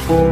السلام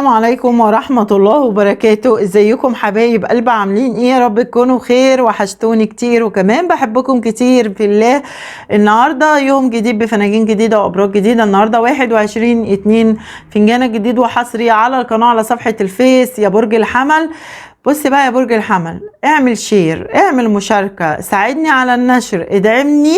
عليكم ورحمة الله وبركاته. ازيكم حبايب قلب؟ عاملين ايه؟ يا رب تكونوا خير، وحشتوني كتير وكمان بحبكم كتير في الله. النهاردة يوم جديد بفناجين جديدة وابراج جديدة. النهاردة 21/2، فنجان جديد وحصري على القناة على صفحة الفيس. يا برج الحمل، بص بقى يا برج الحمل، اعمل شير، اعمل مشاركة، ساعدني على النشر، ادعمني.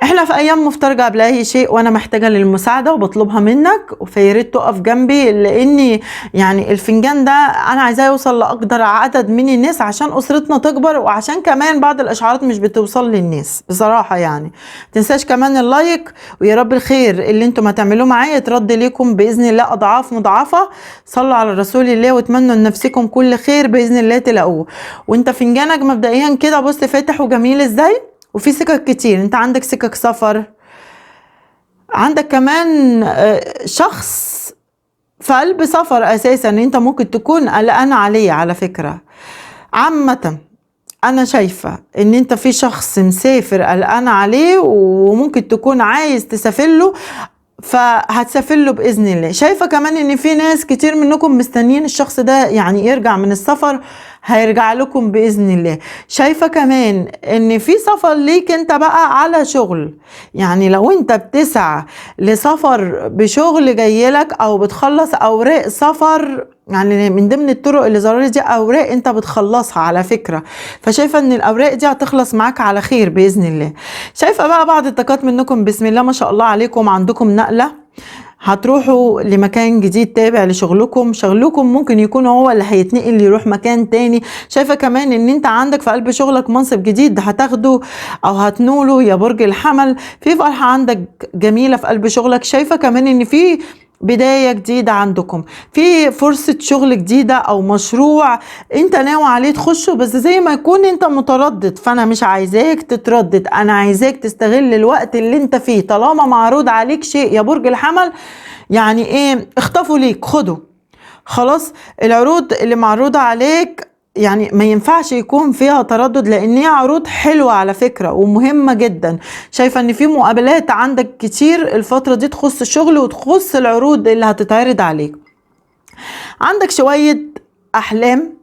احنا في ايام مفترجة قبل اي شيء، وانا محتاجة للمساعدة وبطلبها منك، فياريت تقف جنبي، لاني يعني الفنجان ده انا عايزاه يوصل لاقدر عدد من الناس عشان اسرتنا تكبر، وعشان كمان بعض الاشعارات مش بتوصل للناس بصراحة. يعني متنساش كمان اللايك، ويا رب الخير اللي انتم هتعملوه معايا يترد ليكم باذن الله اضعاف مضاعفة. صلوا على رسول الله واتمنوا لنفسكم كل خير باذن الله تلاقوه. وانت فنجانك مبدئيا كده بص فاتح وجميل ازاي، وفي سكك كتير. انت عندك سكك سفر، عندك كمان شخص في قلب سفر اساسا انت ممكن تكون قلقان عليه. على فكرة عامة انا شايفة ان انت في شخص مسافر قلقان عليه، وممكن تكون عايز تسافر له، فهتسافر له باذن الله. شايفه كمان ان في ناس كتير منكم مستنيين الشخص ده يعني يرجع من السفر، هيرجع لكم باذن الله. شايفه كمان ان في سفر ليك انت بقى على شغل، يعني لو انت بتسعى لسفر بشغل جايلك او بتخلص اوراق سفر، يعني من ضمن الطرق اللي ظهرت دي اوراق انت بتخلصها على فكره. فشايفه ان الاوراق دي هتخلص معاك على خير باذن الله. شايفه بقى بعض الطاقات منكم بسم الله ما شاء الله عليكم، عندكم نقله، هتروحوا لمكان جديد تابع لشغلكم. شغلكم ممكن يكون هو اللي هيتنقل يروح مكان تاني. شايفه كمان ان انت عندك في قلب شغلك منصب جديد هتاخده او هتنوله يا برج الحمل. في فرحه عندك جميله في قلب شغلك. شايفه كمان ان في بداية جديدة عندكم، في فرصة شغل جديدة او مشروع انت ناوي عليه تخشه، بس زي ما يكون انت متردد. فانا مش عايزاك تتردد، انا عايزاك تستغل الوقت اللي انت فيه. طالما معروض عليك شيء يا برج الحمل، يعني ايه؟ اخطفوا ليك، خده خلاص. العروض اللي معروضة عليك يعني ما ينفعش يكون فيها تردد، لان هي عروض حلوة على فكرة ومهمة جدا. شايفة ان في مقابلات عندك كتير الفترة دي تخص الشغل وتخص العروض اللي هتتعرض عليك. عندك شوية احلام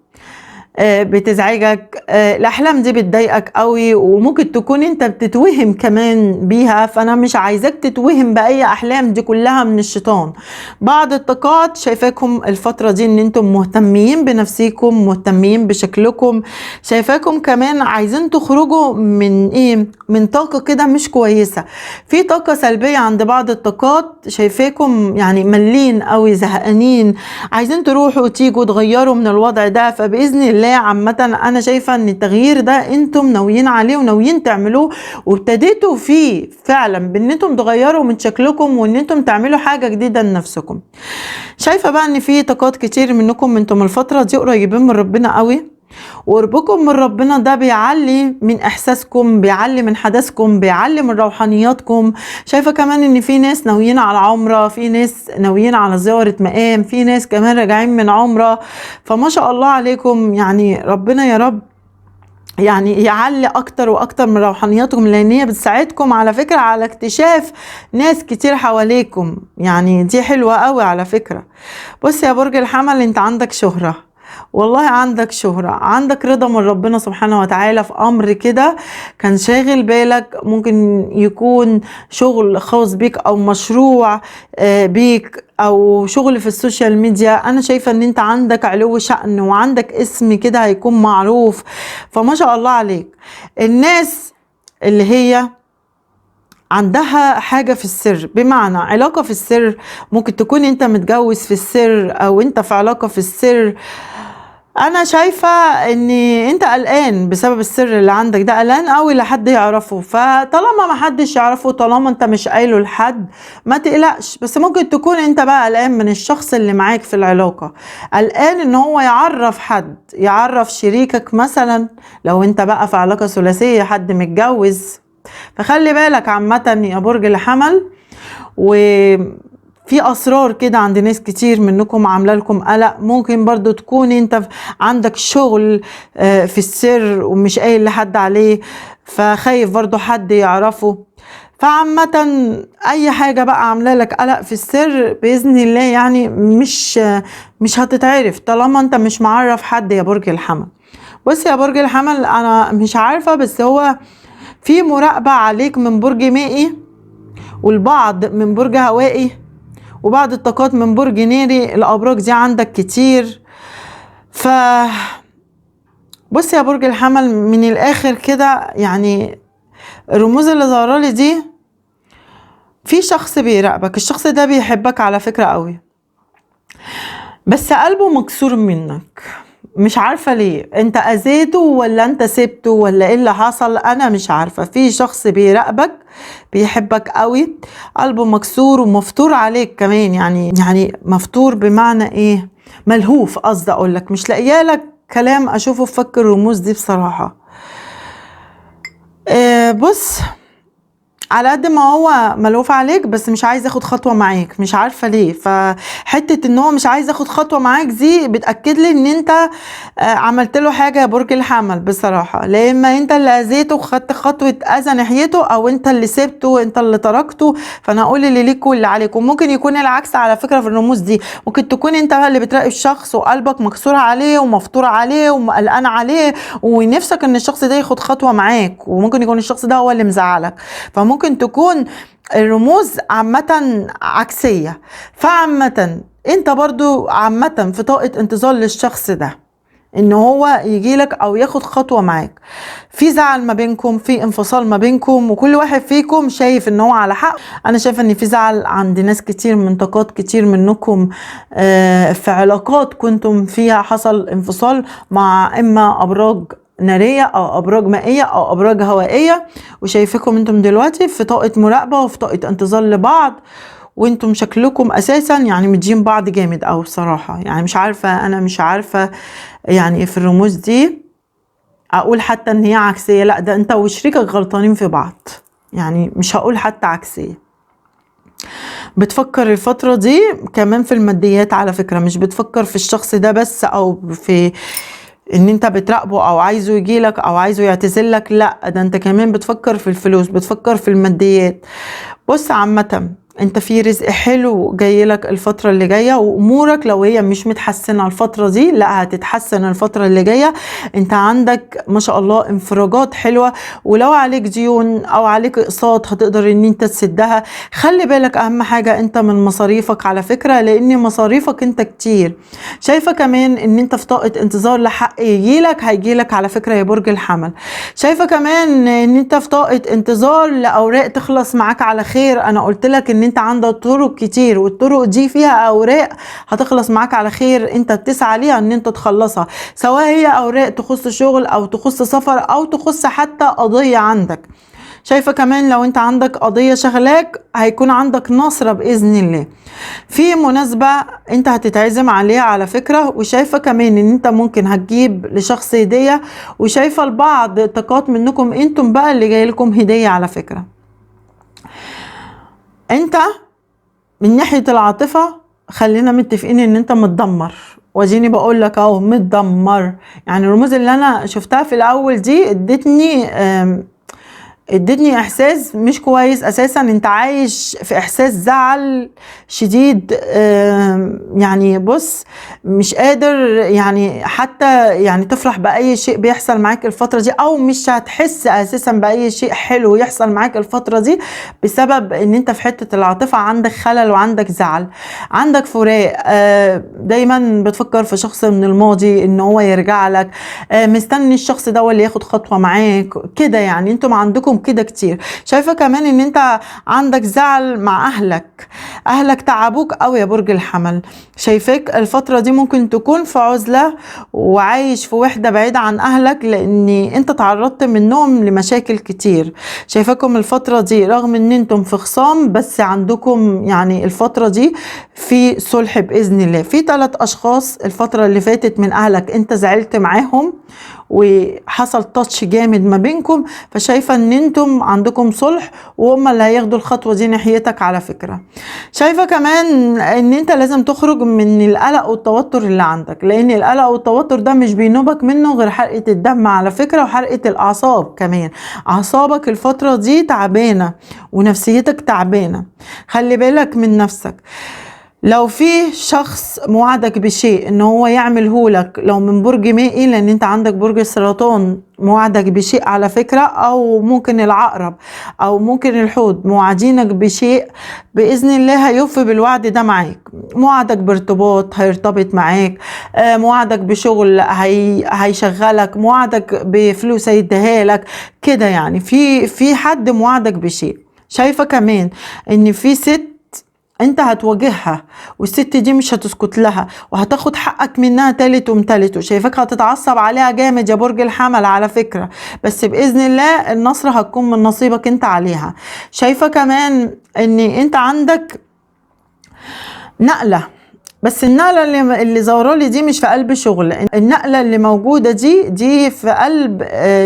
بتزعجك، الاحلام دي بتضايقك قوي، وممكن تكون انت بتتوهم كمان بيها. فانا مش عايزاك تتوهم باي احلام، دي كلها من الشيطان. بعض الطاقات شايفاكم الفتره دي ان انتم مهتمين بنفسيكم، مهتمين بشكلكم. شايفاكم كمان عايزين تخرجوا من ايه، من طاقه كده مش كويسه. في طاقه سلبيه عند بعض الطاقات. شايفاكم يعني ملين قوي، زهقانين، عايزين تروحوا وتيجوا تغيروا من الوضع ده. فباذن الله عامة انا شايفة ان التغيير ده انتم ناويين عليه وناويين تعملوه، وابتديتوا فيه فعلا بان انتم تغيروا من شكلكم وان انتم تعملوا حاجة جديدة لنفسكم. شايفة بقى ان في طاقات كتير منكم انتم الفترة دي قريبين من ربنا قوي، وقربكم من ربنا ده بيعلي من احساسكم، بيعلي من حدثكم، بيعلي من روحانياتكم. شايفه كمان ان في ناس ناويين على عمره، في ناس ناويين على زياره مقام، في ناس كمان راجعين من عمره. فما شاء الله عليكم، يعني ربنا يا رب يعني يعلي اكتر واكتر من روحانياتكم، لان هي بتساعدكم على فكره على اكتشاف ناس كتير حواليكم. يعني دي حلوه قوي على فكره. بص يا برج الحمل، انت عندك شهره، والله عندك شهرة، عندك رضا من ربنا سبحانه وتعالى في أمر كده كان شاغل بالك. ممكن يكون شغل خاص بيك أو مشروع بيك أو شغل في السوشيال ميديا. أنا شايفة أن أنت عندك علو شأن وعندك اسم كده هيكون معروف. فما شاء الله عليك. الناس اللي هي عندها حاجة في السر، بمعنى علاقة في السر، ممكن تكون انت متجوز في السر او انت في علاقة في السر. انا شايفة ان انت قلقان بسبب السر اللي عندك ده، قلقان قوي لحد يعرفه. فطالما ما حدش يعرفه، طالما انت مش قايله لحد، ما تقلقش. بس ممكن تكون انت بقى قلقان من الشخص اللي معاك في العلاقة، قلقان ان هو يعرف حد، يعرف شريكك مثلا لو انت بقى في علاقة ثلاثية، حد متجوز. فخلي بالك عامة يا برج الحمل. وفي اسرار كده عند ناس كتير منكم عامله لكم قلق. ممكن برضو تكون انت عندك شغل في السر ومش قايل لحد عليه. فخايف برضو حد يعرفه. فعامة اي حاجة بقى عاملة لك قلق في السر بإذن الله يعني مش هتتعرف طالما انت مش معرف حد يا برج الحمل. بص يا برج الحمل، انا مش عارفة بس هو في مراقبة عليك من برج مائي، والبعض من برج هوائي، وبعض الطاقات من برج ناري. الابراج دي عندك كتير. ف بص يا برج الحمل، من الاخر كده يعني الرموز اللي ظاهره لي دي، في شخص بيراقبك. الشخص ده بيحبك على فكرة قوي، بس قلبه مكسور منك. مش عارفة ليه، انت اذيته ولا انت سبته ولا ايه اللي حصل، انا مش عارفة. في شخص بيراقبك بيحبك قوي، قلبه مكسور ومفتور عليك كمان. يعني مفتور بمعنى ايه؟ ملهوف، قصدي اقولك. مش لاقيه لك كلام اشوفه في فك الرموز دي بصراحة. بص، على قد ما هو ملوف عليك بس مش عايز ياخد خطوة معاك، مش عارفة ليه. فحتة ان هو مش عايز ياخد خطوة معاك دي بتأكد لي ان انت عملت له حاجة يا برج الحمل بصراحة. لا اما انت اللي اذيته وخدت خطوة اذى ناحيته، او انت اللي سبته، انت اللي تركته. فانا هقول اللي ليك واللي عليك. وممكن يكون العكس على فكرة في الرموز دي. ممكن تكون انت اللي بتراقب الشخص وقلبك مكسور عليه ومفتور عليه وقلقان عليه، ونفسك ان الشخص ده ياخد خطوة معاك، وممكن يكون الشخص ده هو اللي مزعلك. فممكن تكون الرموز عامة عكسية. فعامة انت برضو عامة في طاقة انتظار للشخص ده ان هو يجيلك او ياخد خطوة معاك. في زعل ما بينكم، في انفصال ما بينكم، وكل واحد فيكم شايف ان هو على حق. انا شايفة ان في زعل عند ناس كتير من طاقات كتير منكم في علاقات كنتم فيها حصل انفصال مع اما ابراج نارية او ابراج مائية او ابراج هوائية، وشايفكم انتم دلوقتي في طاقة مراقبة وفي طاقة انتظار لبعض. وانتم شكلكم اساسا يعني مدين بعض جامد او بصراحة. يعني مش عارفة، انا مش عارفة يعني في الرموز دي اقول حتى ان هي عكسية. لا، ده انت وشريكك غلطانين في بعض. يعني مش هقول حتى عكسية. بتفكر الفترة دي كمان في الماديات على فكرة، مش بتفكر في الشخص ده بس او في ان انت بتراقبه او عايزه يجيلك او عايزه يعتذرلك. لا، ده انت كمان بتفكر في الفلوس، بتفكر في الماديات. بص، عامة انت في رزق حلو جايلك الفترة اللي جاية، وامورك لو هي مش متحسنة الفترة دي لا هتتحسن الفترة اللي جاية. انت عندك ما شاء الله انفراجات حلوة، ولو عليك ديون او عليك اقساط هتقدر ان انت تسدها. خلي بالك اهم حاجة انت من مصاريفك على فكرة، لان مصاريفك انت كتير. شايفة كمان ان انت في طاقة انتظار لحق يجيلك، هيجيلك على فكرة يا برج الحمل. شايفة كمان ان انت في طاقة انتظار لاوراق تخلص معاك على خير. انا قلت لك ان انت عندك طرق كتير، والطرق دي فيها اوراق هتخلص معاك على خير. انت بتسعى ليها ان انت تخلصها، سواء هي اوراق تخص شغل او تخص سفر او تخص حتى قضية عندك. شايفة كمان لو انت عندك قضية شغلاك هيكون عندك نصرة بإذن الله في مناسبة انت هتتعزم عليها على فكرة. وشايفة كمان ان انت ممكن هتجيب لشخص هدية، وشايفة البعض طاقات منكم انتم بقى اللي جاي لكم هدية على فكرة. انت من ناحية العاطفة خلينا متفقين ان انت متدمر، واديني بقول لك اهو متدمر. يعني الرموز اللي انا شفتها في الاول دي ادتني احساس مش كويس اساسا. انت عايش في احساس زعل شديد. يعني بص، مش قادر يعني حتى يعني تفرح باي شيء بيحصل معاك الفترة دي، او مش هتحس اساسا باي شيء حلو يحصل معاك الفترة دي، بسبب ان انت في حتة العاطفة عندك خلل وعندك زعل، عندك فراق. دايما بتفكر في شخص من الماضي ان هو يرجع لك، مستني الشخص ده اللي ياخد خطوة معاك كده. يعني انتم عندكم كده كتير. شايفة كمان ان انت عندك زعل مع اهلك تعبوك قوي يا برج الحمل. شايفك الفترة دي ممكن تكون في عزلة وعايش في وحدة بعيدة عن اهلك، لان انت تعرضت منهم لمشاكل كتير. شايفاكم الفترة دي رغم ان انتم في خصام، بس عندكم يعني الفترة دي في صلح بإذن الله. في 3 اشخاص الفترة اللي فاتت من اهلك انت زعلت معاهم، وحصل تاتش جامد ما بينكم، فشايفة ان انتم عندكم صلح وهم اللي هياخدوا الخطوة دي ناحيتك على فكرة. شايفة كمان ان انت لازم تخرج من القلق والتوتر اللي عندك، لان القلق والتوتر ده مش بينوبك منه غير حرقة الدم على فكرة، وحرقة الاعصاب كمان. اعصابك الفترة دي تعبانة ونفسيتك تعبانة، خلي بالك من نفسك. لو في شخص موعدك بشيء ان هو يعمله لك، لو من برج مائي لان انت عندك برج السرطان، موعدك بشيء على فكرة، او ممكن العقرب او ممكن الحوت، موعدينك بشيء باذن الله هيوفي بالوعد ده معاك. موعدك بارتباط هيرتبط معاك، موعدك بشغل هيشغلك، موعدك بفلوس هيديها لك كده. يعني في حد موعدك بشيء. شايفة كمان ان في ست انت هتواجهها، والست دي مش هتسكت لها وهتاخد حقك منها تالت ومتالت، وشايفاك هتتعصب عليها جامد يا برج الحمل على فكرة، بس بإذن الله النصر هتكون من نصيبك انت عليها. شايفة كمان ان انت عندك نقلة، بس النقلة اللي ظهرالي دي مش في قلب شغل، النقلة اللي موجودة دي في قلب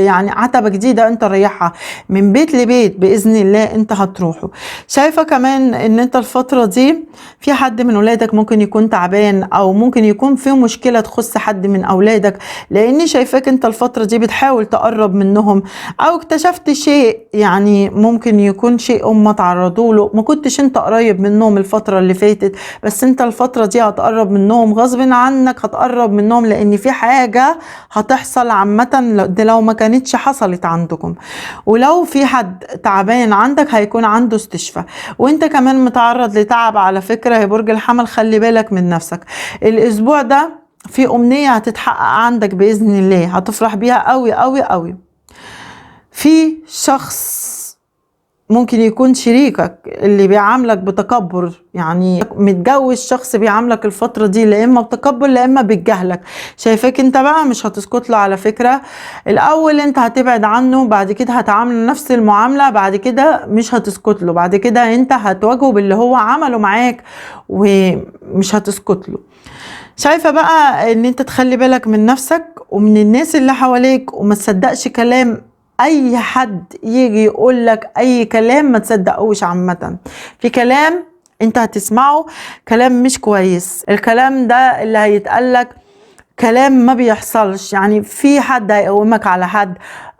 يعني عتبة جديدة انت رايحها من بيت لبيت بإذن الله انت هتروحه. شايفة كمان ان انت الفترة دي في حد من اولادك ممكن يكون تعبان، او ممكن يكون في مشكلة تخص حد من اولادك، لاني شايفاك انت الفترة دي بتحاول تقرب منهم، او اكتشفت شيء يعني ممكن يكون شيء هم تعرضوا له ما كنتش انت قريب منهم الفترة اللي فاتت، بس انت الفترة دي هتقرب منهم غصب عنك، هتقرب منهم لان في حاجة هتحصل عامة دي لو ما كانتش حصلت عندكم. ولو في حد تعبان عندك هيكون عنده استشفاء، وانت كمان متعرض لتعب على فكرة يا برج الحمل، خلي بالك من نفسك. الاسبوع ده في امنية هتتحقق عندك باذن الله، هتفرح بيها قوي قوي قوي. في شخص ممكن يكون شريكك اللي بيعاملك بتكبر، يعني متجوز شخص بيعاملك الفترة دي لا اما بتكبر لا اما بيتجاهلك. شايفاك انت بقى مش هتسكت له على فكرة، الاول انت هتبعد عنه، بعد كده هتعامل نفس المعاملة، بعد كده مش هتسكت له، بعد كده انت هتواجهه باللي هو عمله معاك ومش هتسكت له. شايفة بقى ان انت تخلي بالك من نفسك ومن الناس اللي حواليك، وما تصدقش كلام اي حد يجي يقول لك اي كلام، ما تصدقوش. عامة في كلام انت هتسمعه كلام مش كويس، الكلام ده اللي هيتقالك كلام ما بيحصلش، يعني في حد هيقومك على حد،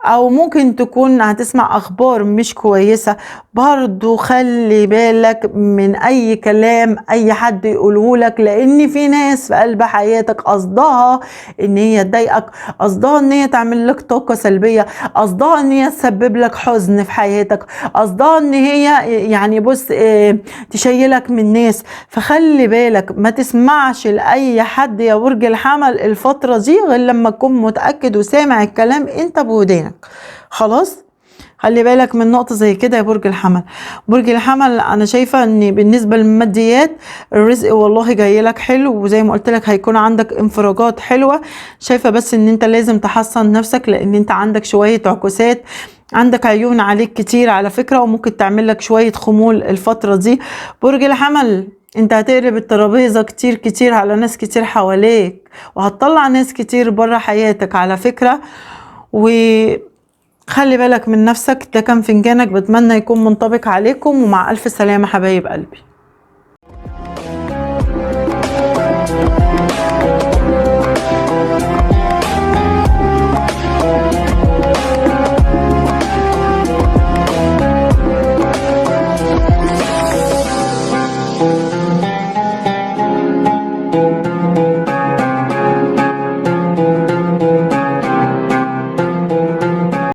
او ممكن تكون هتسمع اخبار مش كويسة. برضو خلي بالك من اي كلام اي حد يقوله لك، لان في ناس في قلب حياتك قصدها ان هي تضايقك، قصدها ان هي تعمل لك طاقة سلبية، قصدها ان هي تسبب لك حزن في حياتك، قصدها ان هي يعني بص تشيلك من ناس. فخلي بالك ما تسمعش لاي حد يا برج الحمل الفترة دي غير لما تكون متأكد وسامع الكلام انت بودانك. خلاص خلي بالك من نقطة زي كده يا برج الحمل. برج الحمل انا شايفة ان بالنسبة للماديات الرزق والله جاي لك حلو، وزي ما قلت لك هيكون عندك انفراجات حلوة. شايفة بس ان انت لازم تحسن نفسك، لان انت عندك شوية عكوسات، عندك عيون عليك كتير على فكرة، وممكن تعمل لك شوية خمول الفترة دي. برج الحمل انت هتقلب الترابيزة كتير كتير على ناس كتير حواليك، وهتطلع ناس كتير برا حياتك على فكرة، وخلي بالك من نفسك. ده كان فنجانك، بتمنى يكون منطبق عليكم، ومع ألف سلامة حبايب قلبي.